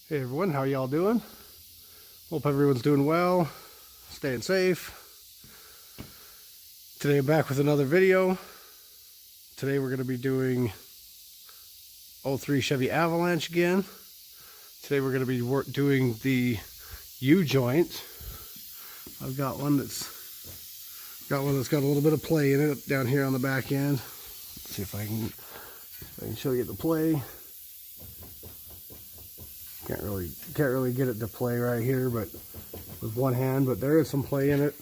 Hey everyone, how y'all doing? Hope everyone's doing well, staying safe. Today I'm back with another video. Today we're going to be doing 03 Chevy Avalanche again. Today we're going to be doing the U-joint. I've got one that's got a little bit of play in it down here on the back end. Let's see if I can show you the play. Can't really get it to play right here, but with one hand, but there is some play in it.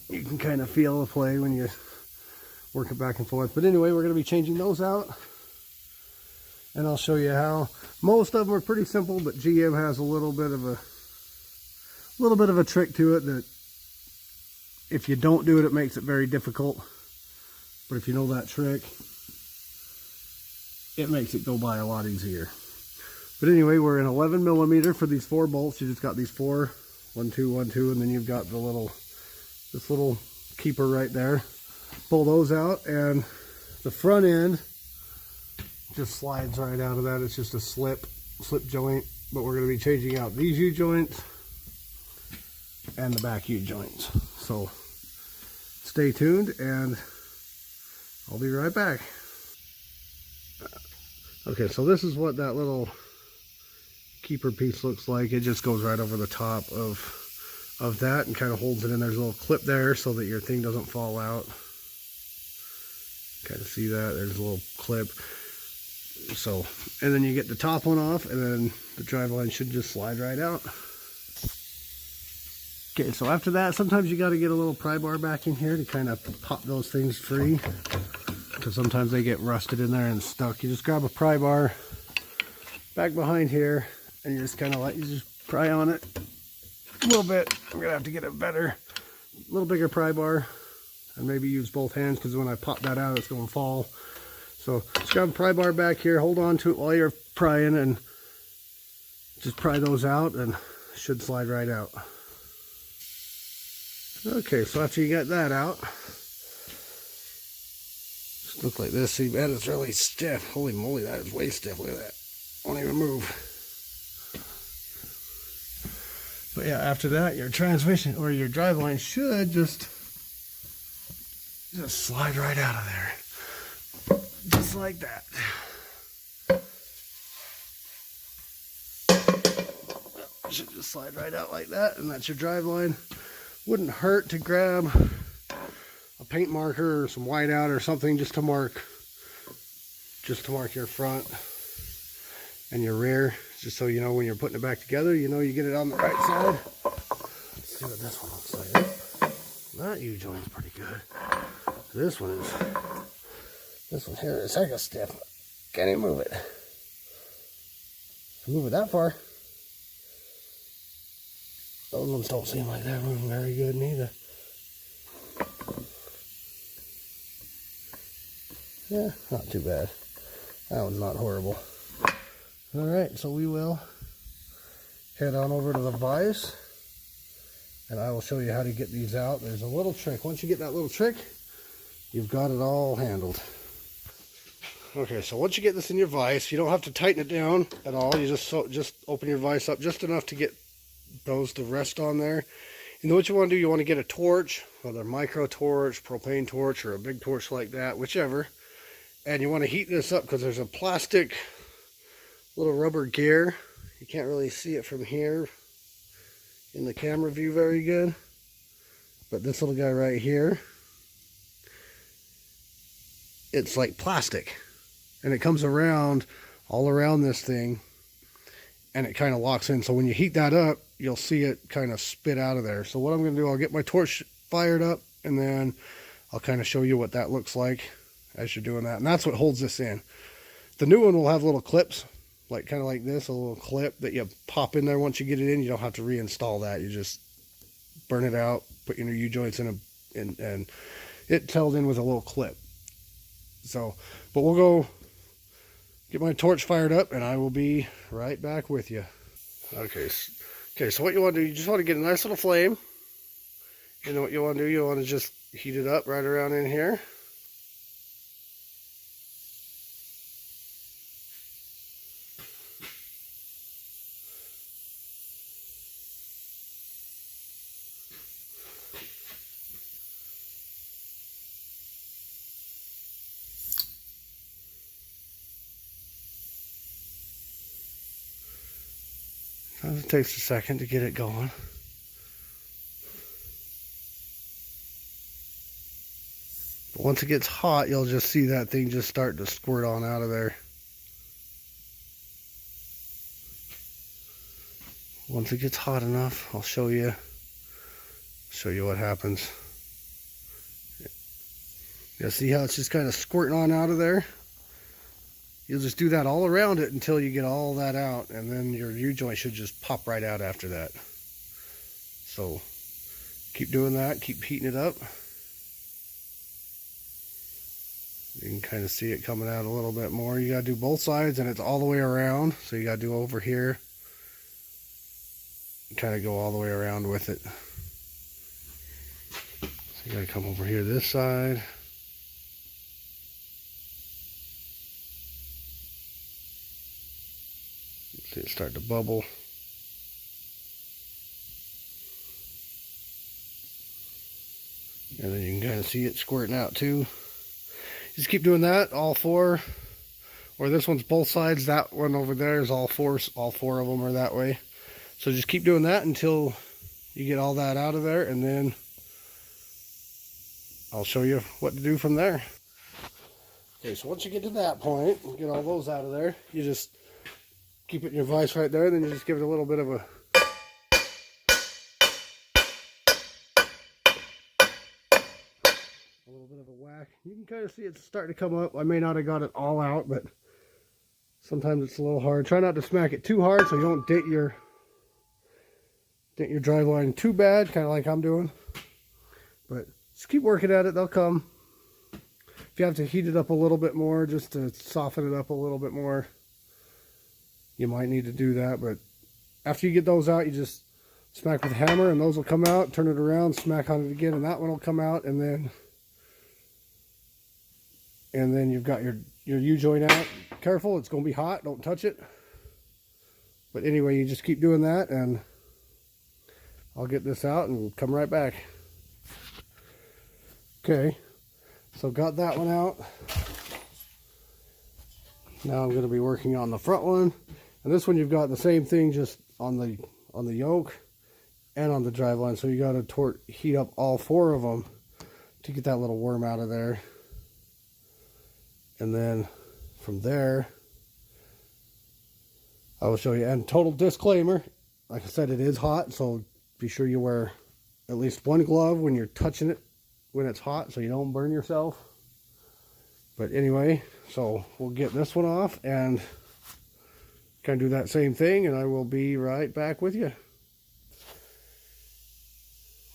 You can kind of feel the play when you work it back and forth. But anyway, we're going to be changing those out, and I'll show you how. Most of them are pretty simple, but GM has a little bit of a trick to it that if you don't do it, it makes it very difficult. But if you know that trick, it makes it go by a lot easier. But anyway, we're in 11 millimeter for these 4 bolts. You just got these 4, 1, 2, 1, 2, and then you've got this little keeper right there. Pull those out, and the front end just slides right out of that. It's just a slip joint, but we're going to be changing out these U-joints and the back U-joints. So stay tuned, and I'll be right back. Okay, so this is what that little keeper piece looks like. It just goes right over the top of that and kind of holds it in. There's a little clip there so that your thing doesn't fall out. Kind of see that? There's a little clip. So, and then you get the top one off, and then the drive line should just slide right out. Okay, so after that, sometimes you got to get a little pry bar back in here to kind of pop those things free, because sometimes they get rusted in there and stuck. You just grab a pry bar back behind here, and you just kind of just pry on it a little bit. I'm gonna have to get a little bigger pry bar, and maybe use both hands, because when I pop that out, it's going to fall. So just grab a pry bar back here, hold on to it while you're prying, and just pry those out, and it should slide right out. Okay, so after you get that out, just look like this. See, that is really stiff. Holy moly, that is way stiff. Look at that. Won't even move. But yeah, after that, your transmission or your drive line should just slide right out of there. Just like that. It should just slide right out like that, and that's your drive line. Wouldn't hurt to grab a paint marker or some whiteout or something just to mark your front and your rear, just so you know when you're putting it back together, you know you get it on the right side. Let's see what this one looks like. That U-joint's pretty good. This one here is like a stiff. Can't even move it. Move it that far. Those ones don't seem like they're moving very good neither. Yeah, not too bad. That one's not horrible. Alright, so we will head on over to the vise, and I will show you how to get these out. There's a little trick. Once you get that little trick, you've got it all handled. Okay, so once you get this in your vise, you don't have to tighten it down at all. You just open your vise up just enough to get those to rest on there. And then what you want to do, you want to get a torch, whether a micro torch, propane torch, or a big torch like that, whichever. And you want to heat this up, because there's a plastic little rubber gear. You can't really see it from here in the camera view very good, but this little guy right here, it's like plastic, and it comes around all around this thing, and it kind of locks in. So when you heat that up, you'll see it kind of spit out of there. So what I'm going to do, I'll get my torch fired up, and then I'll kind of show you what that looks like as you're doing that. And that's what holds this in. The new one will have little clips, kind of like this, a little clip that you pop in there. Once you get it in, you don't have to reinstall that. You just burn it out, put your new U-joints in, and it's held in with a little clip. So, but we'll go get my torch fired up, and I will be right back with you. Okay, so what you want to do, you just want to get a nice little flame. And then what you want to do, you want to just heat it up right around in here. It takes a second to get it going. But once it gets hot, you'll just see that thing just start to squirt on out of there. Once it gets hot enough, I'll show you what happens. You see how it's just kind of squirting on out of there? You'll just do that all around it until you get all that out, and then your U-joint should just pop right out after that. So keep doing that, keep heating it up. You can kind of see it coming out a little bit more. You gotta do both sides, and it's all the way around, so you gotta do over here. Kind of go all the way around with it. So you gotta come over here this side. See it start to bubble. And then you can kind of see it squirting out too. Just keep doing that, all four. Or this one's both sides, that one over there is all four of them are that way. So just keep doing that until you get all that out of there, and then I'll show you what to do from there. Okay, so once you get to that point, get all those out of there, you just keep it in your vise right there, then you just give it a little bit of a whack. You can kind of see it's starting to come up. I may not have got it all out, but sometimes it's a little hard. Try not to smack it too hard so you don't dent your drive line too bad, kind of like I'm doing. But just keep working at it, they'll come. If you have to heat it up a little bit more just to soften it up a little bit more, you might need to do that. But after you get those out, you just smack with a hammer and those will come out. Turn it around, smack on it again, and that one will come out. And then you've got your U-joint out. Careful, it's going to be hot, don't touch it. But anyway, you just keep doing that, and I'll get this out and come right back. Okay, so got that one out. Now I'm going to be working on the front one. And this one you've got the same thing, just on the yoke and on the drive line. So you got to heat up all four of them to get that little worm out of there. And then from there, I will show you. And total disclaimer, like I said, it is hot, so be sure you wear at least one glove when you're touching it when it's hot so you don't burn yourself. But anyway, so we'll get this one off and kind of do that same thing, and I will be right back with you.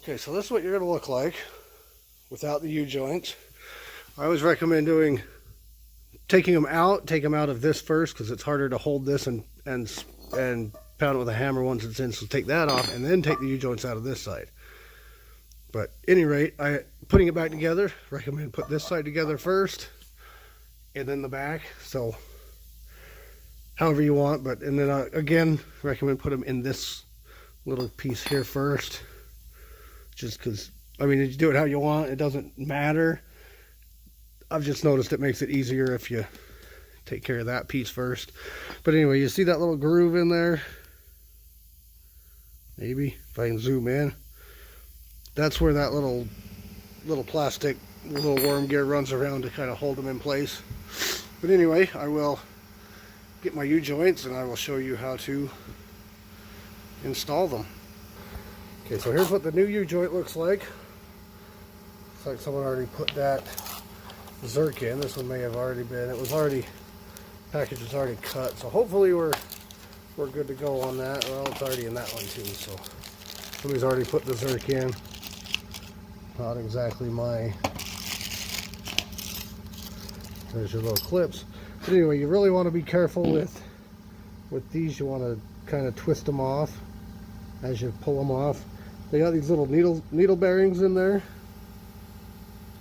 Okay, so this is what you're going to look like without the U-joints. I always recommend taking them out of this first, because it's harder to hold this and pound it with a hammer once it's in. So take that off and then take the U-joints out of this side. But at any rate, putting it back together, recommend put this side together first and then the back. So however you want, but and then again, recommend put them in this little piece here first, just because, I mean, you do it how you want, it doesn't matter. I've just noticed it makes it easier if you take care of that piece first. But anyway, you see that little groove in there? Maybe if I can zoom in, that's where that little plastic little worm gear runs around to kind of hold them in place. But anyway, I will get my U-joints and I will show you how to install them. Okay, so here's what the new U-joint looks like. Looks like someone already put that Zerk in. This one may have already been. It was already, package was already cut. So hopefully we're good to go on that. Well, it's already in that one too. So somebody's already put the Zerk in. Not exactly my. There's your little clips. But anyway, you really want to be careful with these. You want to kind of twist them off as you pull them off. They got these little needle bearings in there,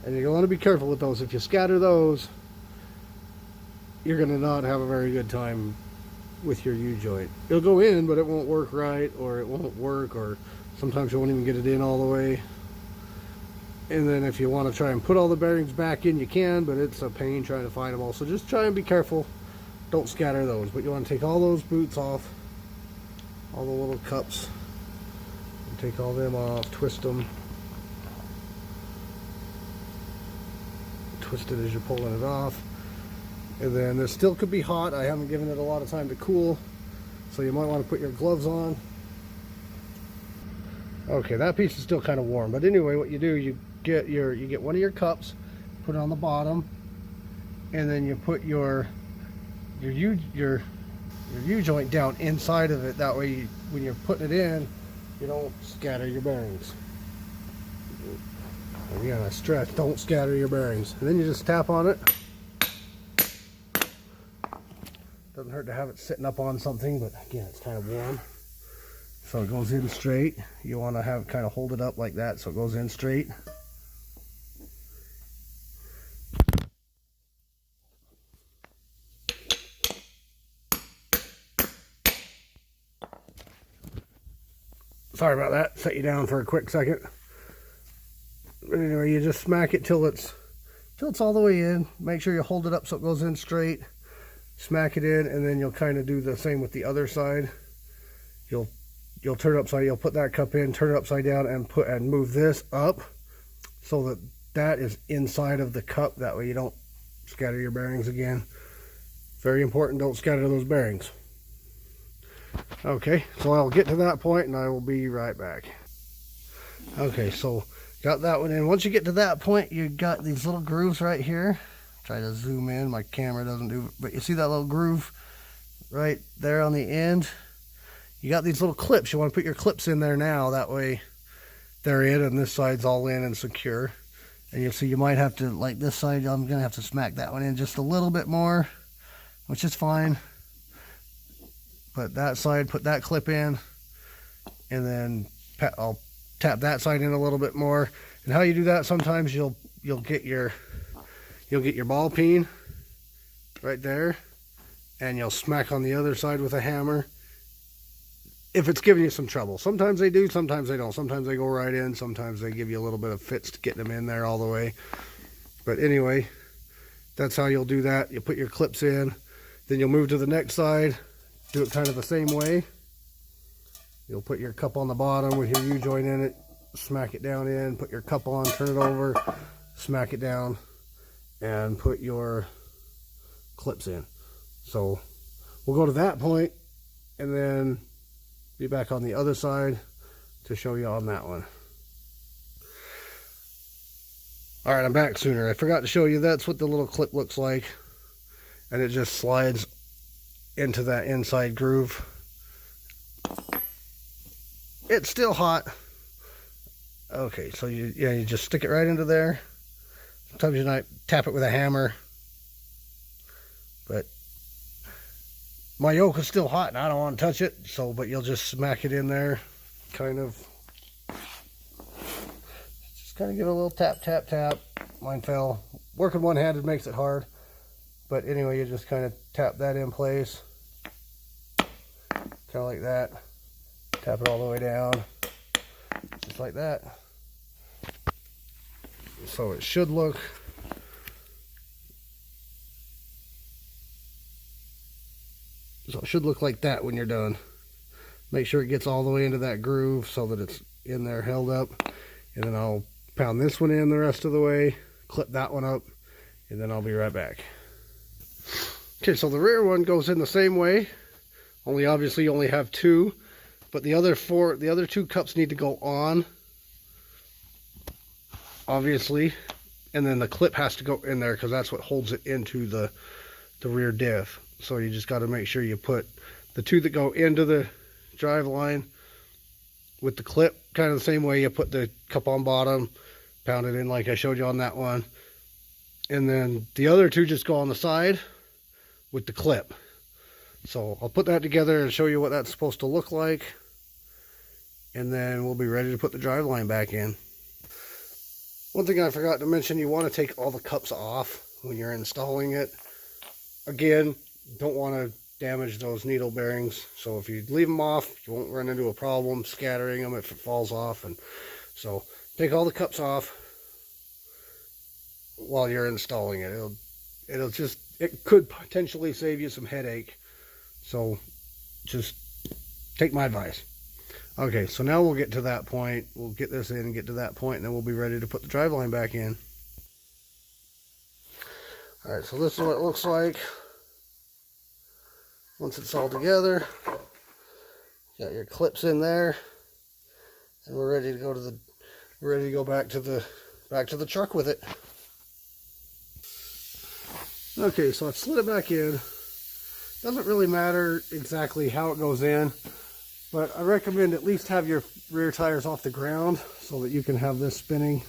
and you want to be careful with those. If you scatter those, you're going to not have a very good time with your U-joint. It'll go in, but it won't work right, or it won't work, or sometimes you won't even get it in all the way. And then if you want to try and put all the bearings back in, you can, but it's a pain trying to find them all. So just try and be careful. Don't scatter those. But you want to take all those boots off all the little cups. Take all them off, twist them. Twist it as you're pulling it off. And then this still could be hot. I haven't given it a lot of time to cool, so you might want to put your gloves on. Okay, that piece is still kind of warm, but anyway, what you do, you get one of your cups, put it on the bottom, and then you put your U-joint down inside of it. That way, when you're putting it in, you don't scatter your bearings. Again, I stress, don't scatter your bearings. And then you just tap on it. Doesn't hurt to have it sitting up on something, but again, it's kind of warm. So it goes in straight. You want to have kind of hold it up like that so it goes in straight. Sorry about that, set you down for a quick second. But anyway, you just smack it till it's all the way in. Make sure you hold it up so it goes in straight. Smack it in, and then you'll kind of do the same with the other side. You'll turn it upside, you'll put that cup in, turn it upside down, and move this up so that is inside of the cup. That way you don't scatter your bearings again. Very important, don't scatter those bearings. Okay, so I'll get to that point and I will be right back. Okay, so got that one in. Once you get to that point, you got these little grooves right here. Try to zoom in, my camera doesn't do it, but you see that little groove right there on the end? You got these little clips. You want to put your clips in there now, that way they're in and this side's all in and secure. And you'll see you might have to, like this side, I'm gonna have to smack that one in just a little bit more, which is fine. But that side, put that clip in, and then I'll tap that side in a little bit more. And how you do that, sometimes you'll get your ball peen right there, and you'll smack on the other side with a hammer if it's giving you some trouble. Sometimes they do, sometimes they don't. Sometimes they go right in, sometimes they give you a little bit of fits to get them in there all the way. But anyway, that's how you'll do that. You put your clips in, then you'll move to the next side. Do it kind of the same way. You'll put your cup on the bottom with your U-joint in it, smack it down in, put your cup on, turn it over, smack it down, and put your clips in. So we'll go to that point and then be back on the other side to show you on that one. All right, I'm back sooner. I forgot to show you that's what the little clip looks like, and it just slides into that inside groove. It's still hot. Okay, so you just stick it right into there. Sometimes you might tap it with a hammer, but my yoke is still hot and I don't want to touch it, but you'll just smack it in there, just kind of give it a little tap, tap, tap. Mine fell. Working one-handed makes it hard, but anyway, you just kind of tap that in place, kind of like that. Tap it all the way down, just like that. So it should look like that when you're done. Make sure it gets all the way into that groove so that it's in there held up, and then I'll pound this one in the rest of the way, clip that one up, and then I'll be right back. Okay, so the rear one goes in the same way, only obviously you only have two, but the other two cups need to go on, obviously, and then the clip has to go in there because that's what holds it into the rear diff. So you just got to make sure you put the two that go into the drive line with the clip kind of the same way. You put the cup on bottom, pound it in like I showed you on that one, and then the other two just go on the side with the clip. So I'll put that together and show you what that's supposed to look like, and then we'll be ready to put the drive line back in. One thing I forgot to mention, you want to take all the cups off when you're installing it. Again, don't want to damage those needle bearings, so if you leave them off, you won't run into a problem scattering them if it falls off. And so take all the cups off while you're installing it. It could potentially save you some headache, so just Take my advice. Okay, so now we'll get to that point. We'll get this in and get to that point, and then we'll be ready to put the driveline back in. All right, so this is what it looks like once it's all together. Got your clips in there, and we're ready to go to the back to the truck with it. Okay, so I've slid it back in. Doesn't really matter exactly how it goes in, but I recommend at least have your rear tires off the ground so that you can have this spinning.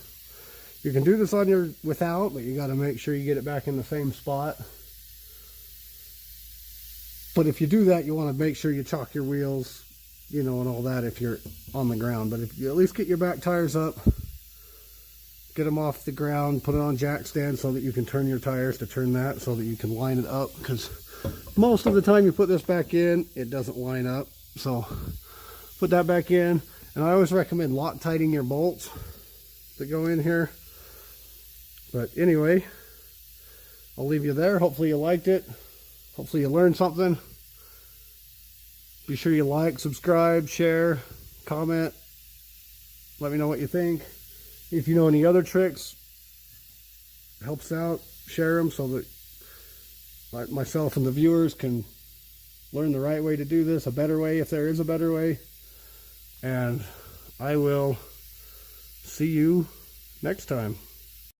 You can do this on your without, but you got to make sure you get it back in the same spot. But if you do that, you want to make sure you chalk your wheels, you know, and all that if you're on the ground. But if you at least get your back tires up, get them off the ground, put it on jack stand so that you can turn your tires to turn that so that you can line it up, because most of the time you put this back in, it doesn't line up. So put that back in, and I always recommend Loctiting your bolts that go in here. But anyway, I'll leave you there. Hopefully you liked it. Hopefully you learned something. Be sure you like, subscribe, share, comment. Let me know what you think. If you know any other tricks, helps out, share them so that myself and the viewers can learn the right way to do this, a better way if there is a better way. And I will see you next time.